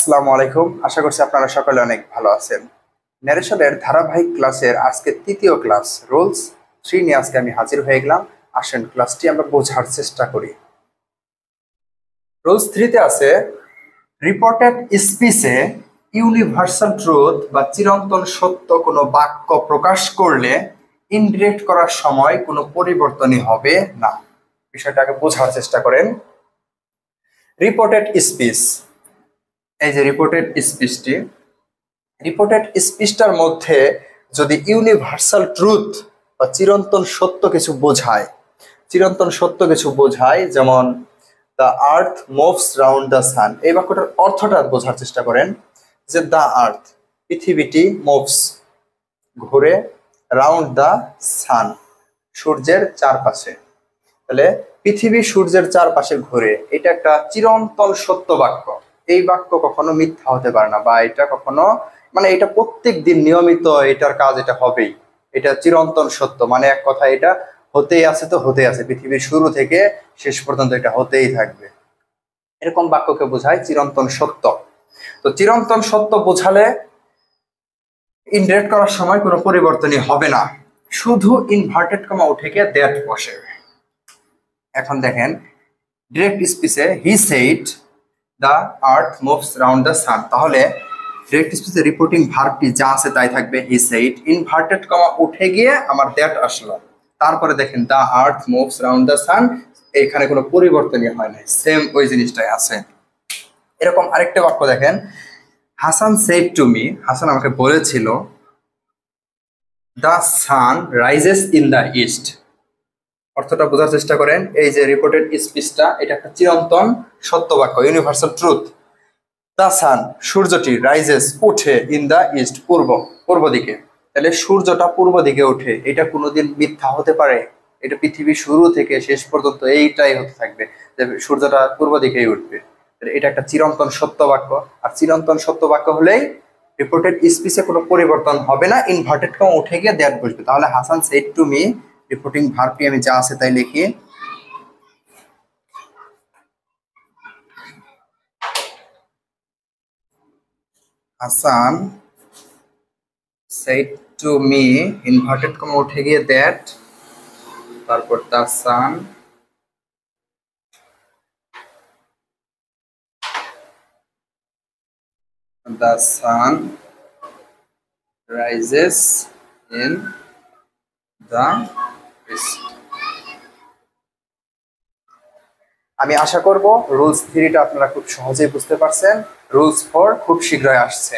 আসসালামু আলাইকুম। আশা করছি আপনারা সকলে অনেক ভালো আছেন। ন্যারেশনের ধারাবাহিক ক্লাসের আজকে তৃতীয় ক্লাস রুলস 3 নিয়ে আজকে আমি হাজির হয়ে গেলাম। আসেন ক্লাসটি আমরা বোঝার চেষ্টা করি। রুলস 3 তে আছে রিপোর্টেড স্পিচে ইউনিভার্সাল ট্রুথ বা চিরন্তন সত্য কোনো বাক্য প্রকাশ করলে ইনডিরেক্ট করার সময় কোনো পরিবর্তনই হবে না। বিষয়টাকে বোঝার চেষ্টা করেন। রিপোর্টেড স্পিচ, এই যে রিপোর্টেড স্পিচটার মধ্যে যদি ইউনিভার্সাল ট্রুথ বা চিরন্তন সত্য কিছু বোঝায়, যেমন the earth moves round the সান, এই বাক্যটার অর্থটা বোঝার চেষ্টা করেন যে দ্য আর্থ পৃথিবীটি মুভস ঘুরে, রাউন্ড দ্য সান সূর্যের চারপাশে, তাহলে পৃথিবী সূর্যের চারপাশে ঘুরে, এটা একটা চিরন্তন সত্য বাক্য। এই বাক্য কখনো মিথ্যা হতে পারে না, বা এটা কখনো এটা প্রত্যেক দিন নিয়মিত এটার কাজ এটা হবেই। এটা চিরন্তন সত্য, মানে এক কথা এটা হতেই আছে, তো হতেই আছে, পৃথিবীর শুরু থেকে শেষ পর্যন্ত এটা হতেই থাকবে। এরকম বাক্যকে বোঝায় চিরন্তন সত্য। তো চিরন্তন সত্য বোঝালে ইনডিরেক্ট করার সময় কোনো পরিবর্তনই হবে না, শুধু ইনভার্টেড কমা উঠে গিয়ে দ্যাট বসে। এখন দেখেন ডিরেক্ট স্পিচে he said the earth moves round the sun, তাহলে ডিরেক্ট স্পিচে রিপোর্টিং ভার্বটি যা আছে তাই থাকবে হি সেইড, ইনভার্টেড কমা উঠে গিয়ে আমার দ্যাট আসলো, তারপরে দেখেন the earth moves round the সান, এখানে কোনো পরিবর্তনই হয় নাই, সেম ওই জিনিসটাই আছে। এরকম আরেকটা বাক্য দেখেন, Hasan said to me, Hasan আমাকে বলেছিল the sun rises in the east. অর্থটা বোঝার চেষ্টা করেন। এই যে রিপোর্টেড স্পিচটা, এটা একটা চিরন্তন সত্য বাক্য, ইউনিভার্সাল ট্রুথ। দ্য সান সূর্যটি, রাইজেস উঠে, ইন দ্য ইস্ট পূর্ব দিকে, তাহলে সূর্যটা পূর্ব দিকে ওঠে, এটা কোনোদিন মিথ্যা হতে পারে? এটা পৃথিবীর শুরু থেকে শেষ পর্যন্ত এইটাই হতে থাকবে, যে সূর্যটা পূর্ব দিকেই উঠবে। এটা একটা চিরন্তন সত্য বাক্য, আর চিরন্তন সত্য বাক্য হলেই রিপোর্টেড স্পিচে কোনো পরিবর্তন হবে না, ইনভার্টেড কমা উঠে গিয়ে দ্যাট বসবে। তাহলে Hasan said to me, reporting ভার্বটি আমি যা আছে তাই লিখি, Hasan said to me, inverted comma উঠে গিয়ে দ্যাট, তারপর the sun rises in the east. আমি আশা করব রুলস 3টা আপনারা খুব সহজেই বুঝতে পারছেন। রুলস 4 খুব শীঘ্রই আসছে।